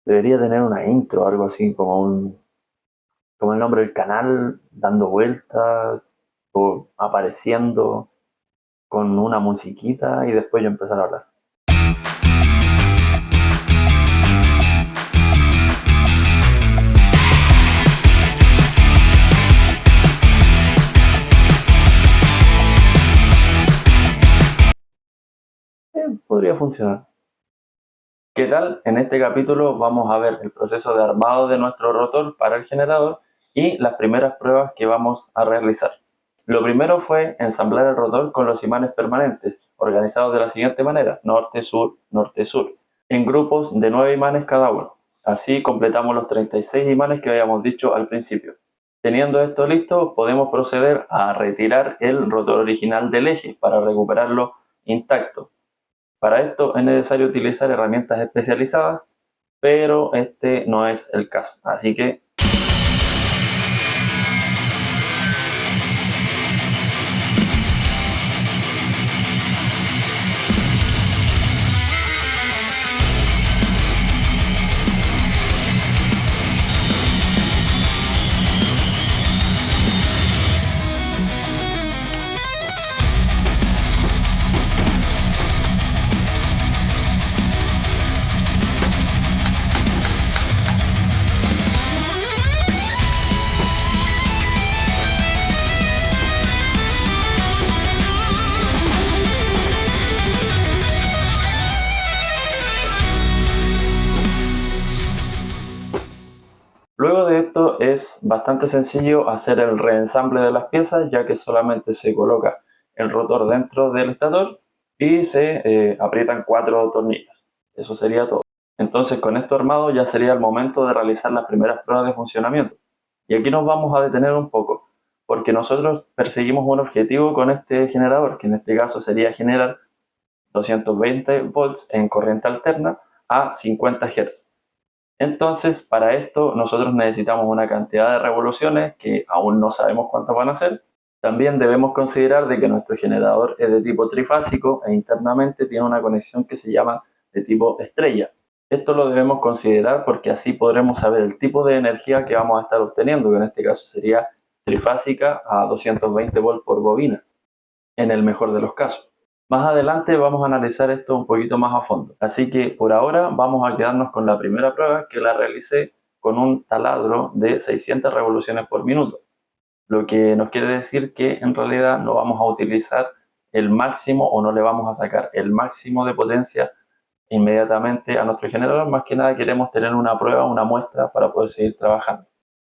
Debería tener una intro, algo así como el nombre del canal, dando vueltas o apareciendo con una musiquita y después yo empezar a hablar. Podría funcionar. ¿Qué tal? En este capítulo vamos a ver el proceso de armado de nuestro rotor para el generador y las primeras pruebas que vamos a realizar. Lo primero fue ensamblar el rotor con los imanes permanentes, organizados de la siguiente manera: norte-sur, norte-sur, en grupos de 9 imanes cada uno. Así completamos los 36 imanes que habíamos dicho al principio. Teniendo esto listo, podemos proceder a retirar el rotor original del eje para recuperarlo intacto. Para esto es necesario utilizar herramientas especializadas, pero este no es el caso. Así que luego de esto es bastante sencillo hacer el reensamble de las piezas, ya que solamente se coloca el rotor dentro del estator y se aprietan 4 tornillos. Eso sería todo. Entonces, con esto armado ya sería el momento de realizar las primeras pruebas de funcionamiento. Y aquí nos vamos a detener un poco, porque nosotros perseguimos un objetivo con este generador, que en este caso sería generar 220 volts en corriente alterna a 50 Hz. Entonces, para esto nosotros necesitamos una cantidad de revoluciones que aún no sabemos cuántas van a ser. También debemos considerar de que nuestro generador es de tipo trifásico e internamente tiene una conexión que se llama de tipo estrella. Esto lo debemos considerar porque así podremos saber el tipo de energía que vamos a estar obteniendo, que en este caso sería trifásica a 220 volts por bobina, en el mejor de los casos. Más adelante vamos a analizar esto un poquito más a fondo. Así que por ahora vamos a quedarnos con la primera prueba, que la realicé con un taladro de 600 revoluciones por minuto. Lo que nos quiere decir que en realidad no vamos a utilizar el máximo o no le vamos a sacar el máximo de potencia inmediatamente a nuestro generador. Más que nada queremos tener una prueba, una muestra para poder seguir trabajando.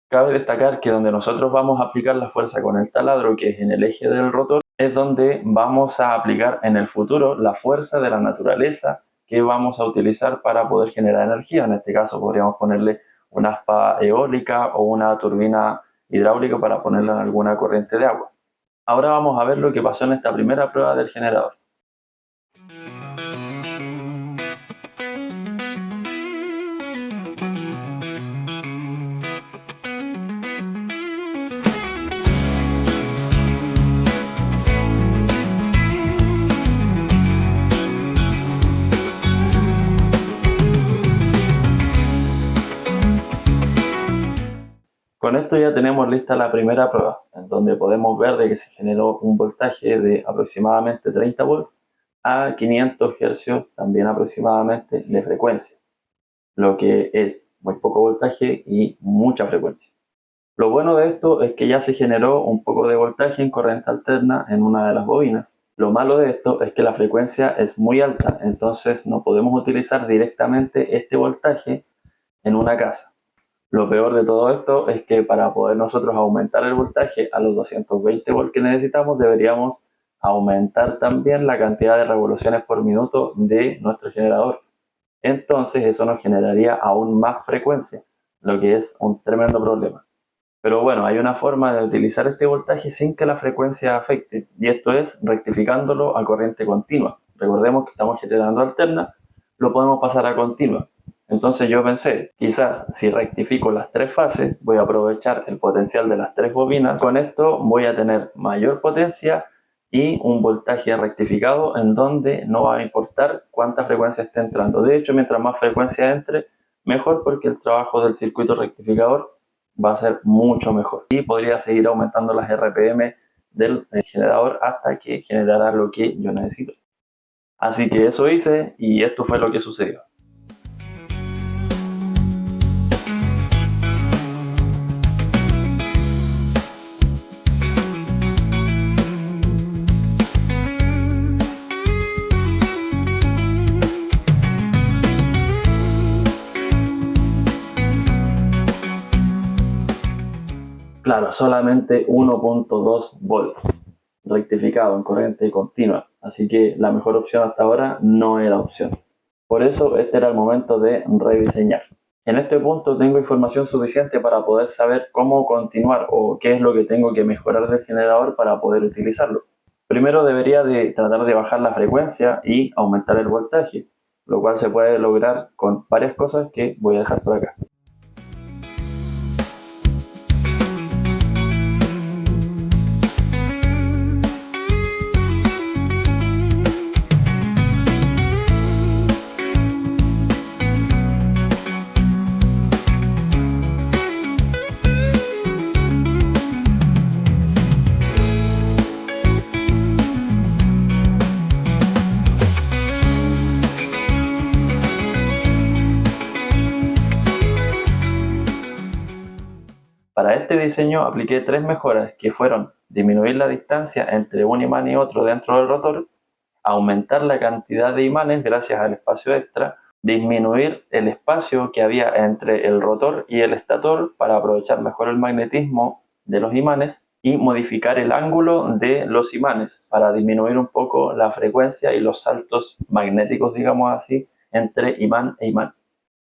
Cabe destacar que donde nosotros vamos a aplicar la fuerza con el taladro, que es en el eje del rotor, es donde vamos a aplicar en el futuro la fuerza de la naturaleza que vamos a utilizar para poder generar energía. En este caso podríamos ponerle una aspa eólica o una turbina hidráulica para ponerla en alguna corriente de agua. Ahora vamos a ver lo que pasó en esta primera prueba del generador. Con esto ya tenemos lista la primera prueba, en donde podemos ver de que se generó un voltaje de aproximadamente 30 volts a 500 Hz también aproximadamente de frecuencia, lo que es muy poco voltaje y mucha frecuencia. Lo bueno de esto es que ya se generó un poco de voltaje en corriente alterna en una de las bobinas. Lo malo de esto es que la frecuencia es muy alta, entonces no podemos utilizar directamente este voltaje en una casa. Lo peor de todo esto es que para poder nosotros aumentar el voltaje a los 220 volts que necesitamos, deberíamos aumentar también la cantidad de revoluciones por minuto de nuestro generador. Entonces eso nos generaría aún más frecuencia, lo que es un tremendo problema. Pero bueno, hay una forma de utilizar este voltaje sin que la frecuencia afecte, y esto es rectificándolo a corriente continua. Recordemos que estamos generando alterna, lo podemos pasar a continua. Entonces yo pensé, quizás si rectifico las 3 fases, voy a aprovechar el potencial de las 3 bobinas. Con esto voy a tener mayor potencia y un voltaje rectificado en donde no va a importar cuánta frecuencia esté entrando. De hecho, mientras más frecuencia entre, mejor porque el trabajo del circuito rectificador va a ser mucho mejor y podría seguir aumentando las RPM del generador hasta que generara lo que yo necesito. Así que eso hice y esto fue lo que sucedió. Claro, solamente 1.2 volts rectificado en corriente continua, así que la mejor opción hasta ahora no era opción. Por eso este era el momento de rediseñar. En este punto tengo información suficiente para poder saber cómo continuar o qué es lo que tengo que mejorar del generador para poder utilizarlo. Primero debería de tratar de bajar la frecuencia y aumentar el voltaje, lo cual se puede lograr con varias cosas que voy a dejar por acá. Para este diseño apliqué 3 mejoras que fueron disminuir la distancia entre un imán y otro dentro del rotor, aumentar la cantidad de imanes gracias al espacio extra, disminuir el espacio que había entre el rotor y el estator para aprovechar mejor el magnetismo de los imanes y modificar el ángulo de los imanes para disminuir un poco la frecuencia y los saltos magnéticos, digamos así, entre imán e imán.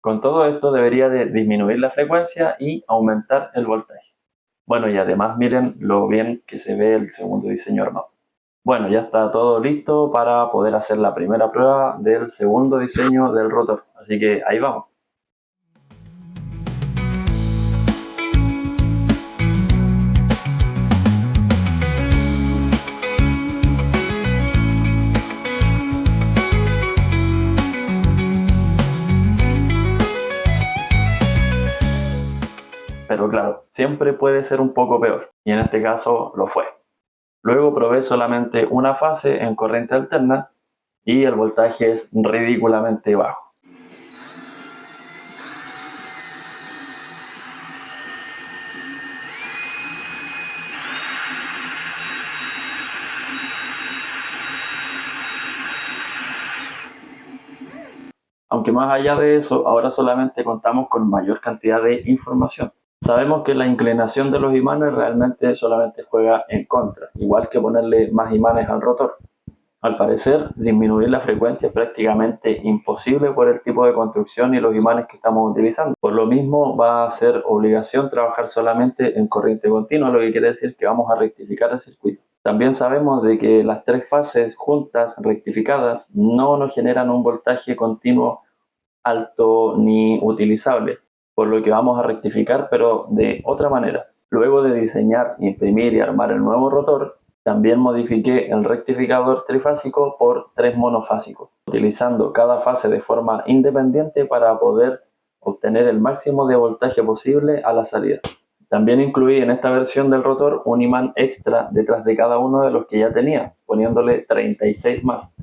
Con todo esto debería de disminuir la frecuencia y aumentar el voltaje. Bueno, y además miren lo bien que se ve el segundo diseño armado. Bueno, ya está todo listo para poder hacer la primera prueba del segundo diseño del rotor. Así que ahí vamos. Pero claro, siempre puede ser un poco peor, y en este caso lo fue. Luego probé solamente una fase en corriente alterna y el voltaje es ridículamente bajo. Aunque más allá de eso, ahora solamente contamos con mayor cantidad de información. Sabemos que la inclinación de los imanes realmente solamente juega en contra, igual que ponerle más imanes al rotor. Al parecer, disminuir la frecuencia es prácticamente imposible por el tipo de construcción y los imanes que estamos utilizando. Por lo mismo, va a ser obligación trabajar solamente en corriente continua, lo que quiere decir que vamos a rectificar el circuito. También sabemos de que las 3 fases juntas rectificadas no nos generan un voltaje continuo alto ni utilizable, por lo que vamos a rectificar pero de otra manera. Luego de diseñar, imprimir y armar el nuevo rotor, también modifiqué el rectificador trifásico por 3 monofásicos, utilizando cada fase de forma independiente para poder obtener el máximo de voltaje posible a la salida. También incluí en esta versión del rotor un imán extra detrás de cada uno de los que ya tenía, poniéndole 36 más.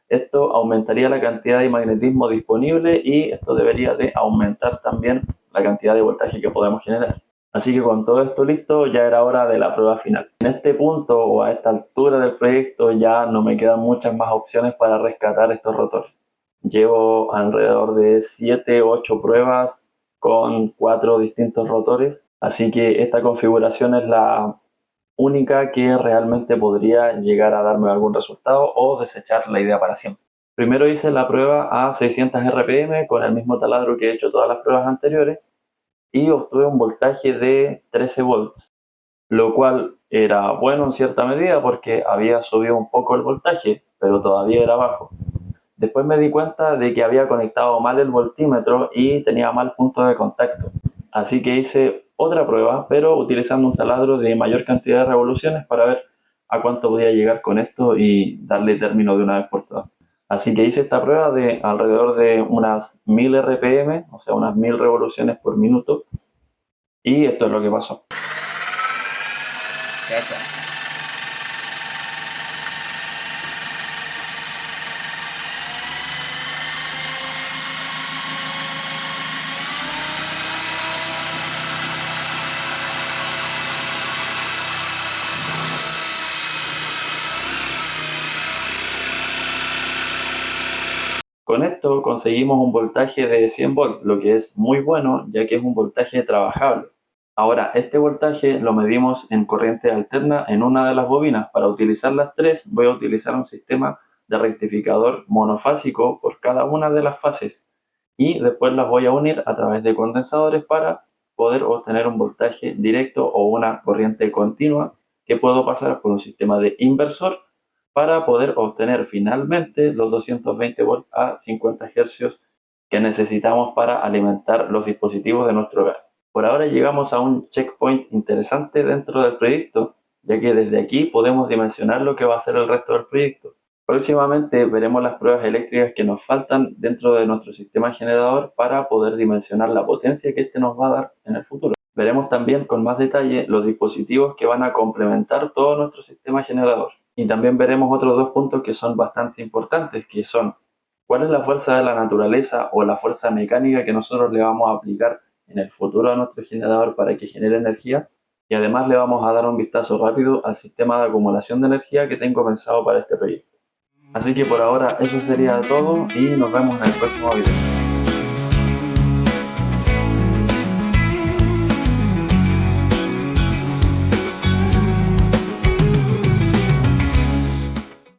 Esto aumentaría la cantidad de magnetismo disponible y esto debería de aumentar también la cantidad de voltaje que podemos generar. Así que con todo esto listo, ya era hora de la prueba final. En este punto o a esta altura del proyecto ya no me quedan muchas más opciones para rescatar estos rotores. Llevo alrededor de 7 u 8 pruebas con 4 distintos rotores, así que esta configuración es la única que realmente podría llegar a darme algún resultado o desechar la idea para siempre. Primero hice la prueba a 600 RPM con el mismo taladro que he hecho todas las pruebas anteriores y obtuve un voltaje de 13 volts, lo cual era bueno en cierta medida porque había subido un poco el voltaje, pero todavía era bajo. Después me di cuenta de que había conectado mal el voltímetro y tenía mal punto de contacto. Así que hice otra prueba, pero utilizando un taladro de mayor cantidad de revoluciones para ver a cuánto podía llegar con esto y darle término de una vez por todas. Así que hice esta prueba de alrededor de unas 1000 RPM, o sea, unas 1000 revoluciones por minuto, y esto es lo que pasó. Con esto conseguimos un voltaje de 100 volts, lo que es muy bueno ya que es un voltaje trabajable. Ahora, este voltaje lo medimos en corriente alterna en una de las bobinas. Para utilizar las tres voy a utilizar un sistema de rectificador monofásico por cada una de las fases y después las voy a unir a través de condensadores para poder obtener un voltaje directo o una corriente continua que puedo pasar por un sistema de inversor para poder obtener finalmente los 220 volts a 50 Hz que necesitamos para alimentar los dispositivos de nuestro hogar. Por ahora llegamos a un checkpoint interesante dentro del proyecto, ya que desde aquí podemos dimensionar lo que va a ser el resto del proyecto. Próximamente veremos las pruebas eléctricas que nos faltan dentro de nuestro sistema generador para poder dimensionar la potencia que este nos va a dar en el futuro. Veremos también con más detalle los dispositivos que van a complementar todo nuestro sistema generador. Y también veremos otros dos puntos que son bastante importantes, que son cuál es la fuerza de la naturaleza o la fuerza mecánica que nosotros le vamos a aplicar en el futuro a nuestro generador para que genere energía. Y además le vamos a dar un vistazo rápido al sistema de acumulación de energía que tengo pensado para este proyecto. Así que por ahora eso sería todo y nos vemos en el próximo video.